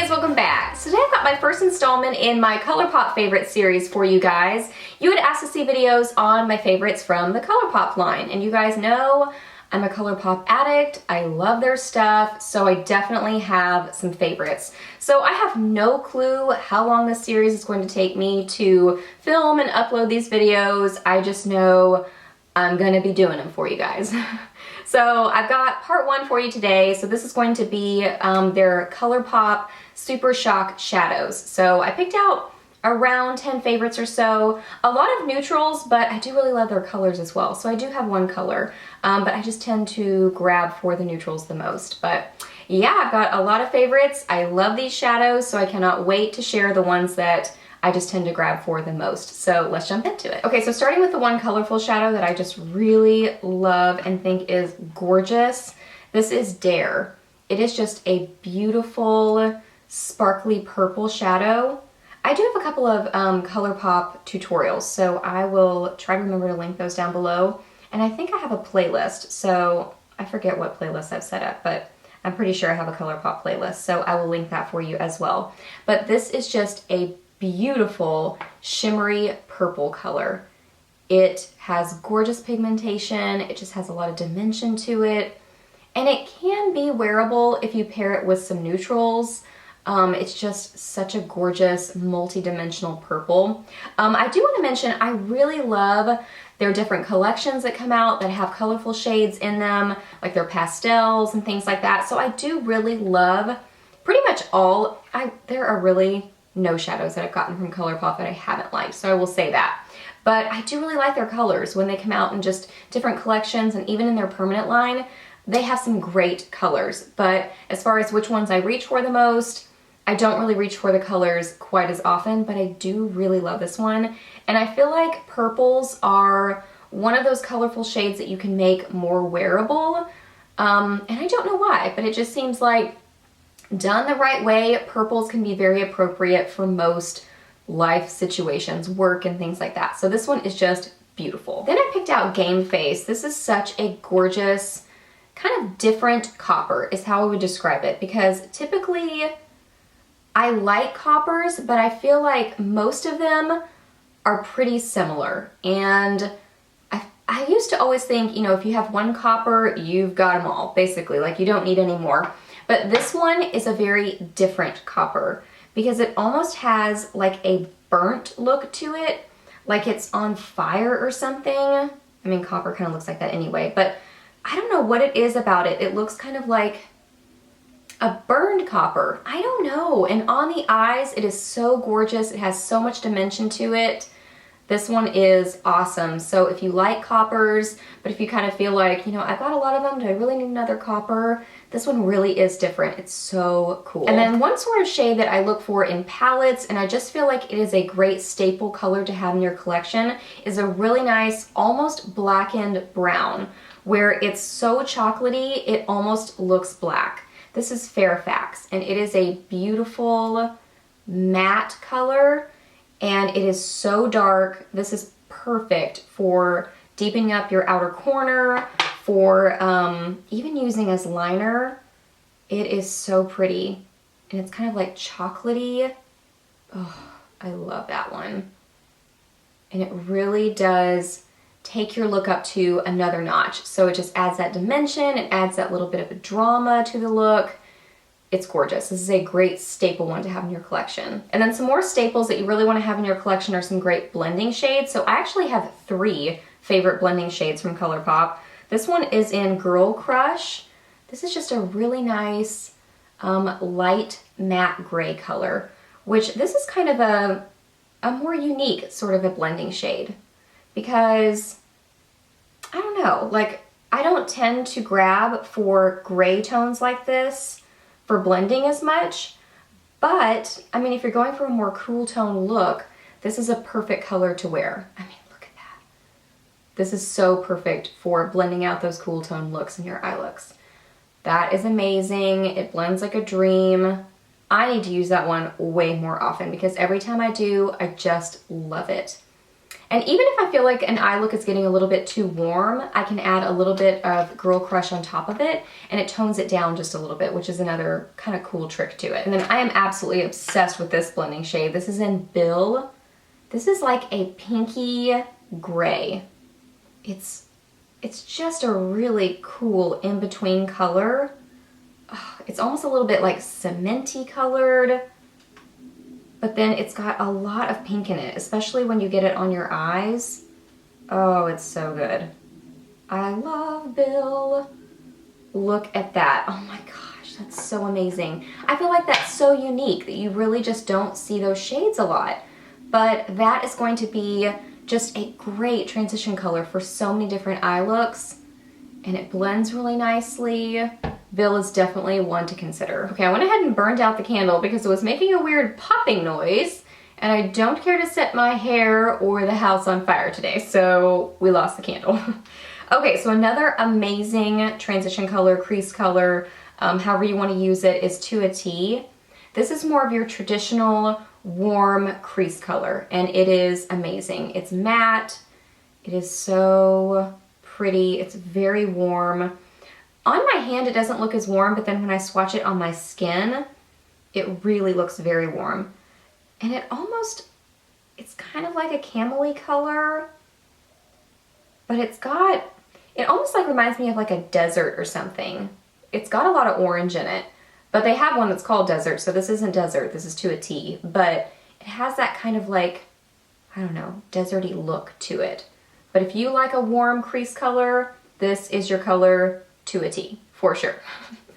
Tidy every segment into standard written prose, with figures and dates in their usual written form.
guys, welcome back. So today I've got my first installment in my Colourpop favorite series for you guys. You had asked to see videos on my favorites from the Colourpop line, and you guys know I'm a Colourpop addict. I love their stuff, so I definitely have some favorites. So I have no clue how long this series is going to take me to film and upload these videos. I just know I'm gonna be doing them for you guys. So I've got part one for you today. So this is going to be their Colourpop Super Shock Shadows. So I picked out around 10 favorites or so. A lot of neutrals, but I do really love their colors as well. So I do have one color, but I just tend to grab for the neutrals the most. But yeah, I've got a lot of favorites. I love these shadows, so I cannot wait to share the ones that I just tend to grab for the most. So let's jump into it. Okay, so starting with the one colorful shadow that I just really love and think is gorgeous. This is Dare. It is just a beautiful, sparkly purple shadow. I do have a couple of Colourpop tutorials, so I will try to remember to link those down below. And I think I have a playlist, so I forget what playlist I've set up, but I'm pretty sure I have a Colourpop playlist, so I will link that for you as well. But this is just a beautiful shimmery purple color. It has gorgeous pigmentation, it just has a lot of dimension to it, and it can be wearable if you pair it with some neutrals. It's just such a gorgeous multi-dimensional purple. I do want to mention I really love their different collections that come out that have colorful shades in them, like their pastels and things like that. So I do really love pretty much all. There are really no shadows that I've gotten from Colourpop that I haven't liked, so I will say that. But I do really like their colors when they come out in just different collections, and even in their permanent line, they have some great colors. But as far as which ones I reach for the most, I don't really reach for the colors quite as often, but I do really love this one. And I feel like purples are one of those colorful shades that you can make more wearable. And I don't know why, but it just seems like done the right way, purples can be very appropriate for most life situations, work and things like that. So this one is just beautiful. Then I picked out Game Face. This is such a gorgeous, kind of different copper is how I would describe it, because typically I like coppers, but I feel like most of them are pretty similar. And I used to always think, you know, if you have one copper, you've got them all, basically, like you don't need any more. But this one is a very different copper because it almost has like a burnt look to it, like it's on fire or something. I mean, copper kind of looks like that anyway, but I don't know what it is about it. It looks kind of like a burned copper. I don't know. And on the eyes, it is so gorgeous. It has so much dimension to it. This one is awesome. So if you like coppers, but if you kind of feel like, you know, I've got a lot of them, do I really need another copper? This one really is different. It's so cool. And then one sort of shade that I look for in palettes, and I just feel like it is a great staple color to have in your collection, is a really nice, almost blackened brown, where it's so chocolatey, it almost looks black. This is Fairfax, and it is a beautiful matte color. And it is so dark. This is perfect for deepening up your outer corner, for even using as liner. It is so pretty. And it's kind of like chocolatey. Oh, I love that one. And it really does take your look up to another notch. So it just adds that dimension. It adds that little bit of a drama to the look. It's gorgeous. This is a great staple one to have in your collection. And then some more staples that you really want to have in your collection are some great blending shades. So I actually have 3 favorite blending shades from Colourpop. This one is in Girl Crush. This is just a really nice light matte gray color, which this is kind of a more unique sort of a blending shade, because I don't know, like I don't tend to grab for gray tones like this for blending as much, but I mean, if you're going for a more cool tone look, this is a perfect color to wear. I mean, look at that. This is so perfect for blending out those cool tone looks in your eye looks. That is amazing. It blends like a dream. I need to use that one way more often because every time I do, I just love it. And even if I feel like an eye look is getting a little bit too warm, I can add a little bit of Girl Crush on top of it, and it tones it down just a little bit, which is another kind of cool trick to it. And then I am absolutely obsessed with this blending shade. This is in Bill. This is like a pinky gray. It's just a really cool in-between color. Oh, it's almost a little bit like cementy colored, but then it's got a lot of pink in it, especially when you get it on your eyes. Oh, it's so good. I love Bill. Look at that. Oh my gosh, that's so amazing. I feel like that's so unique that you really just don't see those shades a lot. But that is going to be just a great transition color for so many different eye looks. And it blends really nicely. Bill is definitely one to consider. Okay, I went ahead and burned out the candle because it was making a weird popping noise, and I don't care to set my hair or the house on fire today, so we lost the candle. Okay, so another amazing transition color, crease color, however you want to use it, is To a T. This is more of your traditional warm crease color, and it is amazing. It's matte. It is so pretty. It's very warm. On my hand, it doesn't look as warm, but then when I swatch it on my skin, it really looks very warm. And it's kind of like a camel-y color, but it almost like reminds me of like a desert or something. It's got a lot of orange in it, but they have one that's called Desert, so this isn't Desert, this is To a T, but it has that kind of like, I don't know, deserty look to it. But if you like a warm crease color, this is your color To a T, for sure.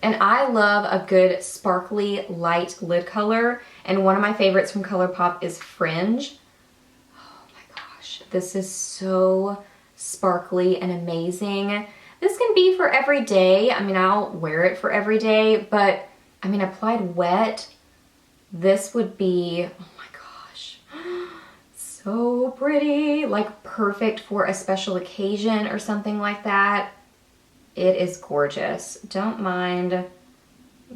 And I love a good sparkly light lid color, and one of my favorites from Colourpop is Fringe. Oh my gosh, this is so sparkly and amazing. This can be for every day. I mean, I'll wear it for every day, but I mean, applied wet, this would be, oh my gosh, so pretty, like perfect for a special occasion or something like that. It is gorgeous. Don't mind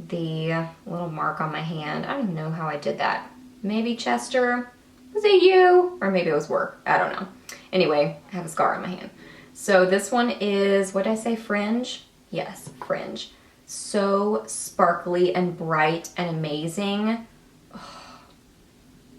the little mark on my hand. I don't even know how I did that. Maybe Chester? Was it you? Or maybe it was work. I don't know. Anyway, I have a scar on my hand. So this one is, what did I say, Fringe? Yes, Fringe. So sparkly and bright and amazing. Oh,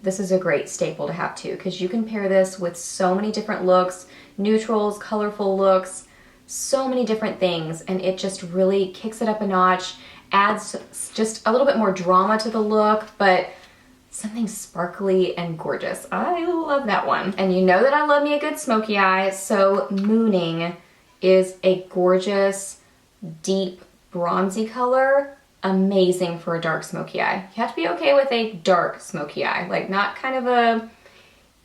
this is a great staple to have too, because you can pair this with so many different looks, neutrals, colorful looks, so many different things, and it just really kicks it up a notch, adds just a little bit more drama to the look, but something sparkly and gorgeous. I love that one. And you know that I love me a good smoky eye, so Mooning is a gorgeous, deep, bronzy color, amazing for a dark smoky eye. You have to be okay with a dark smoky eye, like not kind of a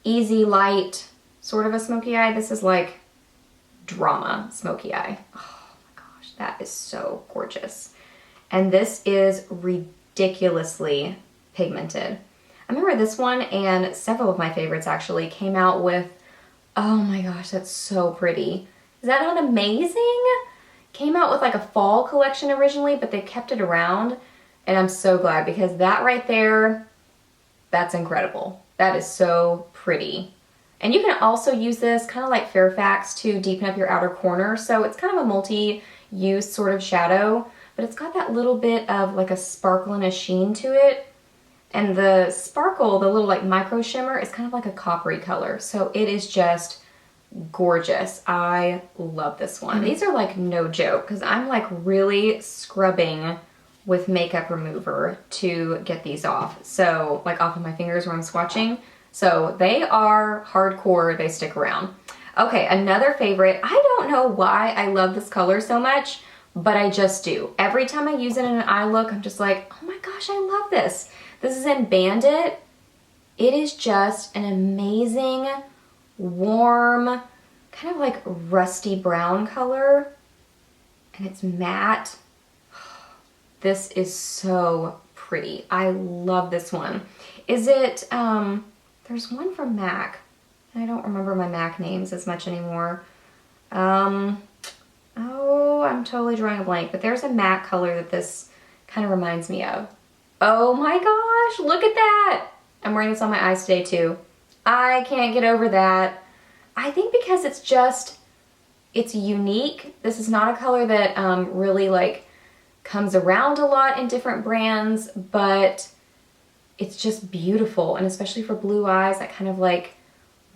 easy light sort of a smoky eye. This is like drama smoky eye. Oh my gosh, that is so gorgeous. And this is ridiculously pigmented. I remember this one and several of my favorites actually came out with, oh my gosh, that's so pretty. Is that not amazing? Came out with like a fall collection originally, but they kept it around, and I'm so glad because that right there, that's incredible. That is so pretty. And you can also use this kind of like Fairfax to deepen up your outer corner, so it's kind of a multi-use sort of shadow, but it's got that little bit of like a sparkle and a sheen to it. And the sparkle, the little like micro shimmer, is kind of like a coppery color, so it is just gorgeous. I love this one. These are like no joke because I'm like really scrubbing with makeup remover to get these off. So like off of my fingers where I'm swatching. So they are hardcore, they stick around. Okay, another favorite. I don't know why I love this color so much, but I just do. Every time I use it in an eye look, I'm just like, oh my gosh, I love this. This is in Bandit. It is just an amazing, warm, kind of like rusty brown color, and it's matte. This is so pretty. I love this one. Is it, there's one from MAC. I don't remember my MAC names as much anymore. Oh, I'm totally drawing a blank, but there's a MAC color that this kind of reminds me of. Oh my gosh, look at that. I'm wearing this on my eyes today too. I can't get over that. I think because it's unique. This is not a color that really like comes around a lot in different brands, but it's just beautiful. And especially for blue eyes, that kind of like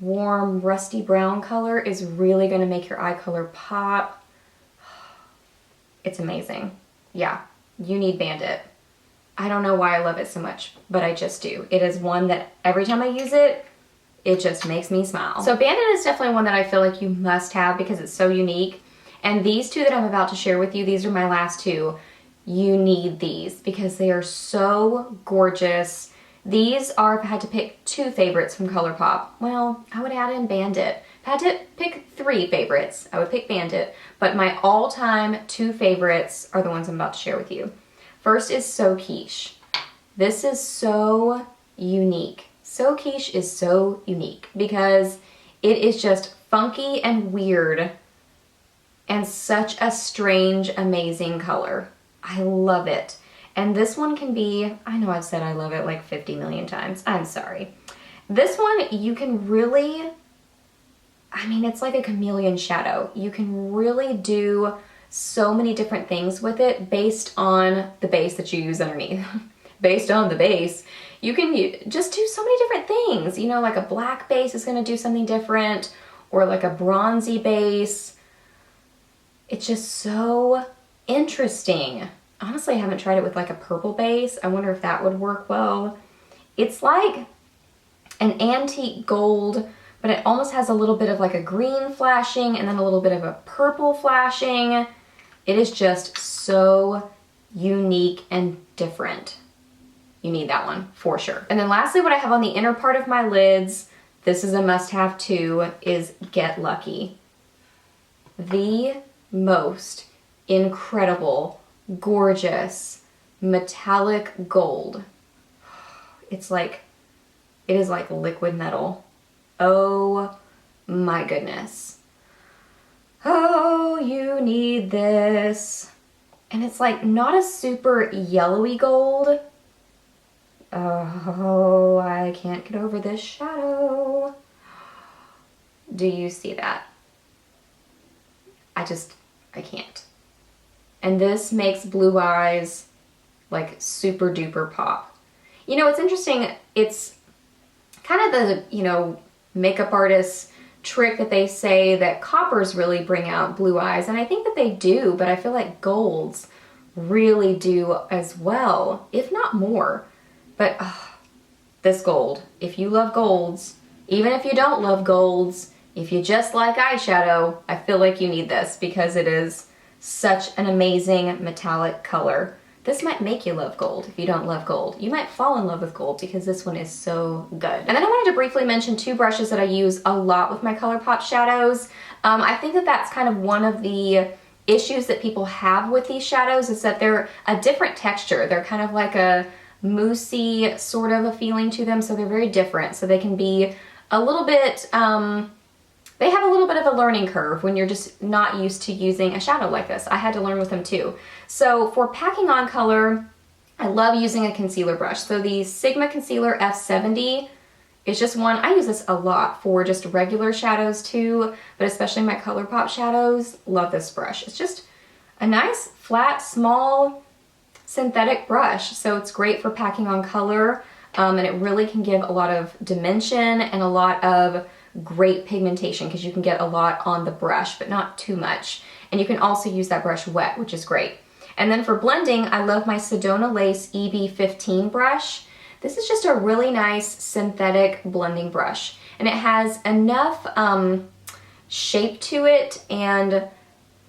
warm rusty brown color is really gonna make your eye color pop. It's amazing. Yeah, you need Bandit. I don't know why I love it so much, but I just do. It is one that every time I use it, it just makes me smile. So Bandit is definitely one that I feel like you must have because it's so unique. And these two that I'm about to share with you, these are my last two. You need these because they are so gorgeous. These are, if I had to pick two favorites from Colourpop, well, I would add in Bandit. If I had to pick three favorites, I would pick Bandit, but my all-time two favorites are the ones I'm about to share with you. First is So Quiche. This is so unique. So Quiche is so unique because it is just funky and weird and such a strange, amazing color. I love it. And this one can be, I know I've said I love it like 50 million times. I'm sorry. This one, you can really, I mean, it's like a chameleon shadow. You can really do so many different things with it based on the base that you use underneath. Based on the base, you can just do so many different things. You know, like a black base is gonna do something different, or like a bronzy base. It's just so interesting. Honestly, I haven't tried it with like a purple base. I wonder if that would work well. It's like an antique gold, but it almost has a little bit of like a green flashing and then a little bit of a purple flashing. It is just so unique and different. You need that one for sure. And then lastly, what I have on the inner part of my lids, this is a must-have too, is Get Lucky. The most incredible, gorgeous, metallic gold. It's like, it is like liquid metal. Oh my goodness. Oh, you need this. And it's like not a super yellowy gold. Oh, I can't get over this shadow. Do you see that? I can't. And this makes blue eyes like super duper pop. You know, it's interesting. It's kind of the, you know, makeup artist's trick that they say that coppers really bring out blue eyes. And I think that they do, but I feel like golds really do as well, if not more. But this gold, if you love golds, even if you don't love golds, if you just like eyeshadow, I feel like you need this because it is such an amazing metallic color. This might make you love gold if you don't love gold. You might fall in love with gold because this one is so good. And then I wanted to briefly mention two brushes that I use a lot with my Colourpop shadows. I think that that's kind of one of the issues that people have with these shadows is that they're a different texture. They're kind of like a moussey sort of a feeling to them, so they're very different. So they can be a little bit, they have a little bit of a learning curve when you're just not used to using a shadow like this. I had to learn with them too. So for packing on color, I love using a concealer brush. So the Sigma Concealer F70 is just one, I use this a lot for just regular shadows too, but especially my Colourpop shadows, love this brush. It's just a nice, flat, small, synthetic brush. So it's great for packing on color, and it really can give a lot of dimension and a lot of great pigmentation because you can get a lot on the brush, but not too much. And you can also use that brush wet, which is great. And then for blending, I love my Sedona Lace EB15 brush. This is just a really nice synthetic blending brush. And it has enough shape to it and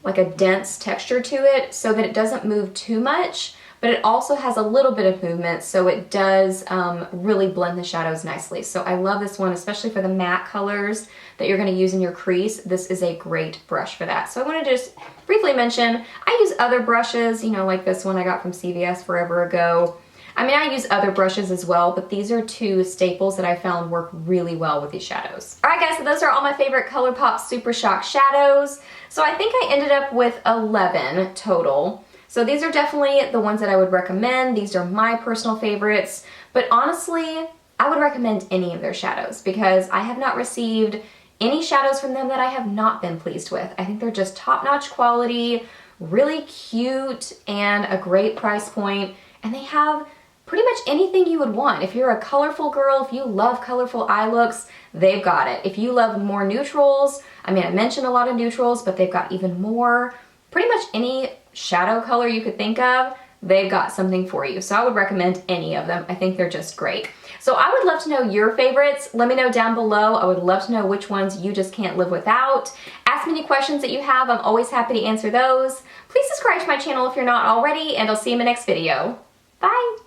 like a dense texture to it so that it doesn't move too much, but it also has a little bit of movement, so it does really blend the shadows nicely. So I love this one, especially for the matte colors that you're gonna use in your crease. This is a great brush for that. So I wanted to just briefly mention, I use other brushes, you know, like this one I got from CVS forever ago. I mean, I use other brushes as well, but these are two staples that I found work really well with these shadows. All right, guys, so those are all my favorite Colourpop Super Shock shadows. So I think I ended up with 11 total. So these are definitely the ones that I would recommend. These are my personal favorites, but honestly, I would recommend any of their shadows because I have not received any shadows from them that I have not been pleased with. I think they're just top-notch quality, really cute, and a great price point, and they have pretty much anything you would want. If you're a colorful girl, if you love colorful eye looks, they've got it. If you love more neutrals, I mean, I mentioned a lot of neutrals, but they've got even more. Pretty much any shadow color you could think of, they've got something for you. So I would recommend any of them. I think they're just great. So I would love to know your favorites. Let me know down below. I would love to know which ones you just can't live without. Ask me any questions that you have. I'm always happy to answer those. Please subscribe to my channel if you're not already, and I'll see you in my next video. Bye!